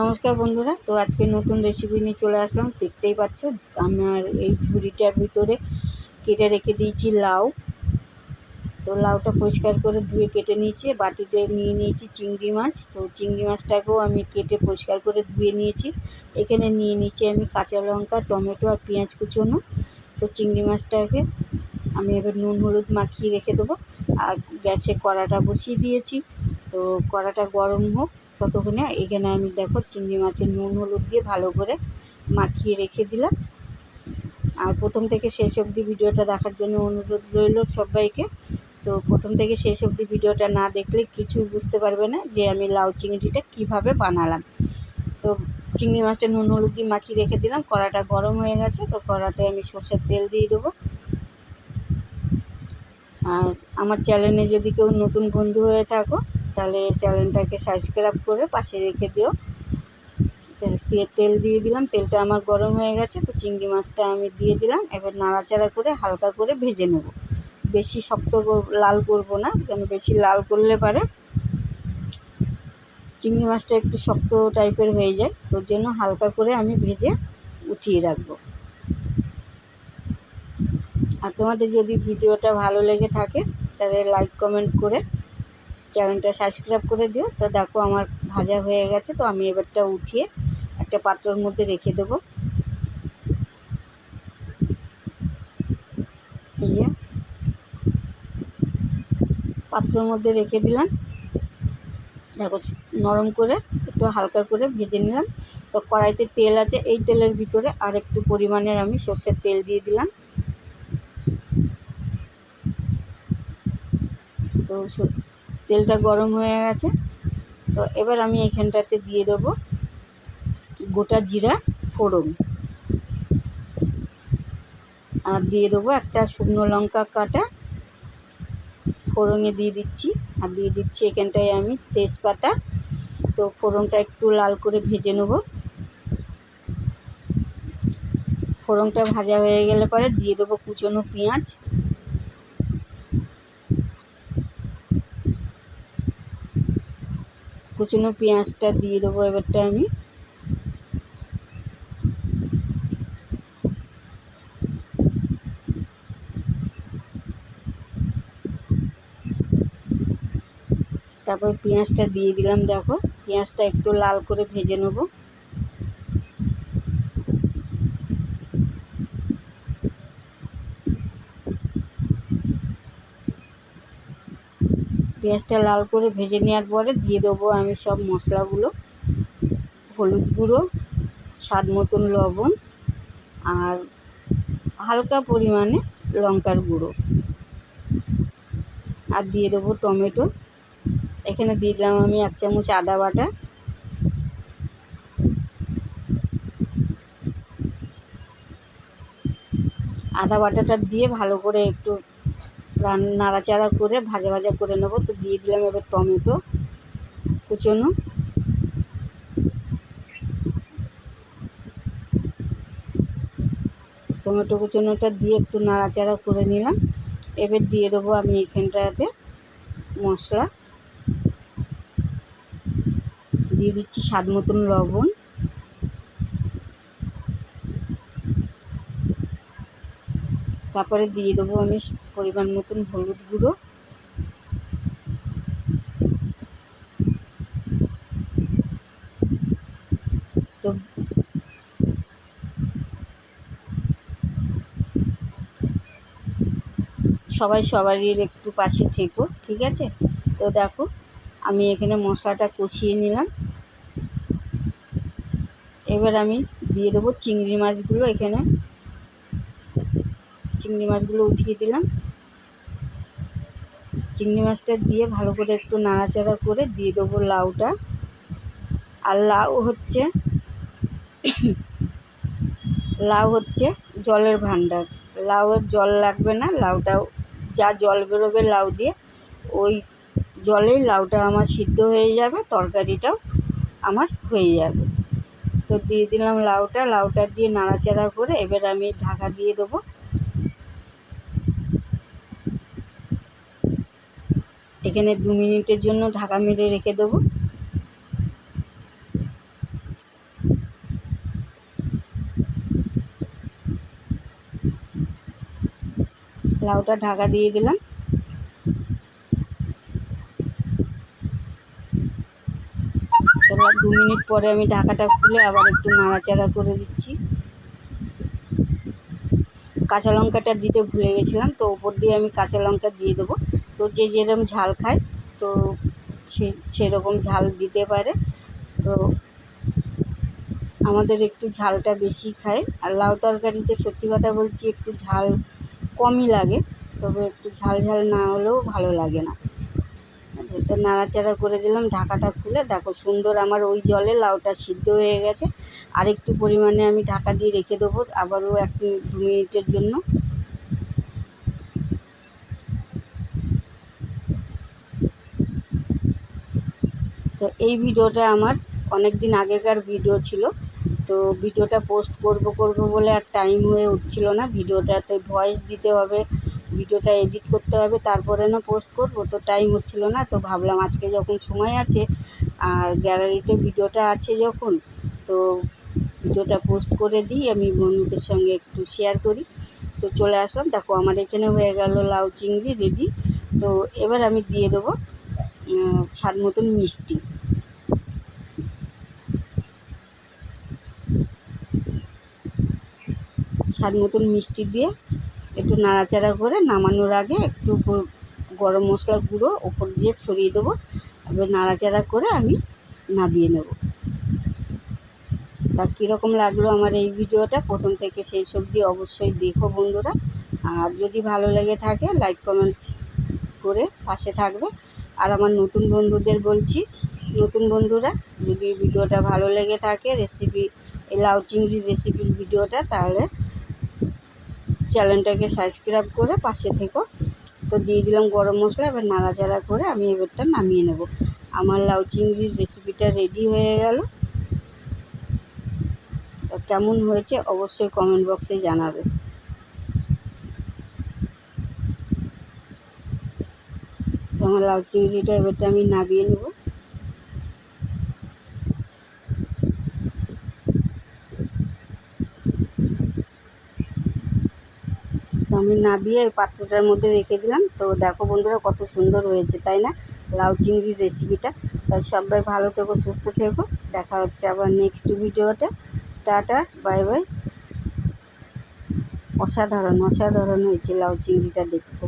নমস্কার বন্ধুরা, তো আজকে নতুন রেসিপি নিয়ে চলে আসলাম। দেখতেই পাচ্ছ আমার এই ঝুড়িটার ভিতরে কেটে রেখে দিয়েছি লাউ। তো লাউটা পরিষ্কার করে ধুয়ে কেটে নিয়েছি। বাটিতে নিয়ে নিয়েছি চিংড়ি মাছ। তো চিংড়ি মাছটাকেও আমি কেটে পরিষ্কার করে ধুয়ে নিয়েছি। এখানে নিয়ে নিয়েছি আমি কাঁচা লঙ্কা, টমেটো আর পেঁয়াজ কুচোনো। তো চিংড়ি মাছটাকে আমি এবার নুন হলুদ মাখিয়ে রেখে দেবো। আর গ্যাসে কড়াটা বসিয়ে দিয়েছি। তো কড়াটা গরম হোক ততক্ষণে এখানে আমি দেখো চিংড়ি মাছের নুন হলুদ দিয়ে ভালো করে মাখিয়ে রেখে দিলাম। আর প্রথম থেকে শেষ অবধি ভিডিওটা দেখার জন্য অনুরোধ রইল সবাইকে। তো প্রথম থেকে শেষ অবধি ভিডিওটা না দেখলে কিছুই বুঝতে পারবে না যে আমি লাউ চিংড়িটা কীভাবে বানালাম। তো চিংড়ি মাছটা নুন হলুদ দিয়ে মাখিয়ে রেখে দিলাম। কড়াটা গরম হয়ে গেছে, তো কড়াতে আমি সর্ষের তেল দিয়ে দেবো। আর আমার চ্যানেলে যদি কেউ নতুন বন্ধু হয়ে থাকো তাহলে চ্যানেলটাকে সাবস্ক্রাইব করে পাশে রেখে দিও। তেল দিয়ে দিলাম, তেলটা আমার গরম হয়ে গেছে। তো চিংড়ি মাছটা আমি দিয়ে দিলাম। এবার নাড়াচাড়া করে হালকা করে ভেজে নেব। বেশি শক্ত লাল করব না, কেন বেশি লাল করলে পারে চিংড়ি মাছটা একটু শক্ত টাইপের হয়ে যায়। তোর জন্য হালকা করে আমি ভেজে উঠিয়ে রাখবো। আর তোমাদের যদি ভিডিওটা ভালো লেগে থাকে তাহলে লাইক কমেন্ট করে চ্যানেলটা সাবস্ক্রাইব করে দিও। তো দেখো আমার ভাজা হয়ে গেছে। তো আমি এবারটা উঠিয়ে একটা পাত্রের মধ্যে রেখে দেবো। এই যে পাত্রের মধ্যে রেখে দিলাম। দেখো নরম করে একটু হালকা করে ভেজে নিলাম। তো কড়াইতে তেল আছে, এই তেলের ভিতরে আর একটু পরিমাণের আমি সর্ষের তেল দিয়ে দিলাম। তো তেলটা গরম হয়ে গেছে। তো এবার আমি এখানটাতে দিয়ে দেবো গোটা জিরা ফোড়ন, আর দিয়ে দেবো একটা শুকনো লঙ্কা কাটা ফোড়নে দিয়ে দিচ্ছি। আর দিয়ে দিচ্ছি এখানটায় আমি তেজপাতা। তো ফোড়নটা একটু লাল করে ভেজে নেব। ফোড়নটা ভাজা হয়ে গেলে পরে দিয়ে দেবো কুচনো পেঁয়াজ। কুচনো পেঁয়াজটা দিয়ে দেবো এবারটা আমি। তারপর পেঁয়াজটা দিয়ে দিলাম। দেখো পেঁয়াজটা একটু লাল করে ভেজে নেব। পেঁয়াজটা লাল করে ভেজে নেওয়ার পরে দিয়ে দেবো আমি সব মশলাগুলো। হলুদ গুঁড়ো, স্বাদ মতন লবণ, আর হালকা পরিমাণে লঙ্কার গুঁড়ো, আর দিয়ে দেবো টমেটো। এখানে দিয়ে দিলাম আমি 1 চামচ আদা বাটা। আদা বাটাটা দিয়ে ভালো করে একটু নাড়াচাড়া করে ভাজা ভাজা করে নেবো। তো দিয়ে দিলাম এবার টমেটো কুচনো। টমেটো কুচনোটা দিয়ে একটু নাড়াচাড়া করে নিলাম। এবার দিয়ে দেবো আমি এখানটাতে মশলা। দিয়ে দিচ্ছি স্বাদ মতন লবণ, তারপরে দিয়ে দেবো আমি পরিমাণ মতন হলুদ গুঁড়ো। তো সবাই সবারই একটু পাশে থেকো, ঠিক আছে? তো দেখো আমি এখানে মশলাটা কষিয়ে নিলাম। এবার আমি দিয়ে দেবো চিংড়ি মাছগুলো। এখানে চিংড়ি মাছগুলো উঠিয়ে দিলাম। চিংড়ি মাছটা দিয়ে ভালো করে একটু নাড়াচাড়া করে দিয়ে দেবো লাউটা। আর লাউ হচ্ছে জলের ভাণ্ডার। লাউয়ের জল লাগবে না, লাউটাও যা জল বেরোবে লাউ দিয়ে ওই জলেই লাউটা আমার সিদ্ধ হয়ে যাবে, তরকারিটাও আমার হয়ে যাবে। তো দিয়ে দিলাম লাউটা দিয়ে নাড়াচাড়া করে এবার আমি ঢাকা দিয়ে দেবো। এখানে 2 মিনিটের জন্য ঢাকা মেরে রেখে দেবো। লাউটা ঢাকা দিয়ে দিলাম। এবার 2 মিনিট পরে আমি ঢাকাটা খুলে আবার একটু নাড়াচাড়া করে দিচ্ছি। কাঁচা লঙ্কাটা দিতে ভুলে গেছিলাম, তো ওপর দিয়ে আমি কাঁচা লঙ্কা দিয়ে দেবো। তো যে যেরকম ঝাল খায় তো সেরকম ঝাল দিতে পারে। তো আমাদের একটু ঝালটা বেশি খায়, আর লাউ তরকারিতে সত্যি কথা বলছি একটু ঝাল কমই লাগে, তবে একটু ঝাল ঝাল না হলেও ভালো লাগে না। তো নাড়াচাড়া করে দিলাম, ঢাকাটা খুলে দেখো সুন্দর আমার ওই জলে লাউটা সিদ্ধ হয়ে গেছে। আর একটু পরিমাণে আমি ঢাকা দিয়ে রেখে দেবো আবারও 1-2 মিনিটের জন্য। তো এই ভিডিওটা আমার অনেক দিন আগেকার ভিডিও ছিল, তো ভিডিওটা পোস্ট করব বলে আর টাইম হয়ে উঠছিল না। ভিডিওটাতে ভয়েস দিতে হবে, ভিডিওটা এডিট করতে হবে, তারপরে না পোস্ট করব, তো টাইম হচ্ছিল না। তো ভাবলাম আজকে যখন সময় আছে আর গ্যালারিতে ভিডিওটা আছে যখন, তো ভিডিওটা পোস্ট করে দিই, আমি বন্ধুদের সঙ্গে একটু শেয়ার করি। তো চলে আসলাম, দেখো আমার এখানে হয়ে গেল লাউ চিংড়ি রেডি। তো এবার আমি দিয়ে দেবো স্বাদ মতন মিষ্টি। স্বাদ মতন মিষ্টি দিয়ে একটু নাড়াচাড়া করে নামানোর আগে একটু গরম মশলা গুঁড়ো ওপর দিয়ে ছড়িয়ে দেবো। এবার নাড়াচাড়া করে আমি নামিয়ে নেব। তা কীরকম লাগলো আমার এই ভিডিওটা, প্রথম থেকে শেষ অবধি অবশ্যই দেখো বন্ধুরা। আর যদি ভালো লেগে থাকে লাইক কমেন্ট করে পাশে থাকবে। আর আমার নতুন বন্ধুদের বলছি, নতুন বন্ধুরা যদি ভিডিওটা ভালো লেগে থাকে রেসিপি, এই লাউ চিংড়ির রেসিপির ভিডিওটা, তাহলে চ্যানেলটাকে সাবস্ক্রাইব করে পাশে থেকো। তো দিয়ে দিলাম গরম মশলা, এবার নাড়াচাড়া করে আমি এবারটা নামিয়ে নেব। আমার লাউ চিংড়ির রেসিপিটা রেডি হয়ে গেল। তো কেমন হয়েছে অবশ্যই কমেন্ট বক্সে জানাবে। তো আমার লাউ চিংড়িটা এবারটা আমি নামিয়ে নেব। তো আমি নামিয়ে ওই পাত্রটার মধ্যে রেখে দিলাম। তো দেখো বন্ধুরা কত সুন্দর হয়েছে, তাই না, লাউ চিংড়ির রেসিপিটা। তা সবাই ভালো থেকো, সুস্থ থেকো, দেখা হচ্ছে আবার নেক্সট ভিডিওতে। Tata, bye bye. অসাধারণ অসাধারণ হয়েছে লাউ চিংড়িটা দেখতে।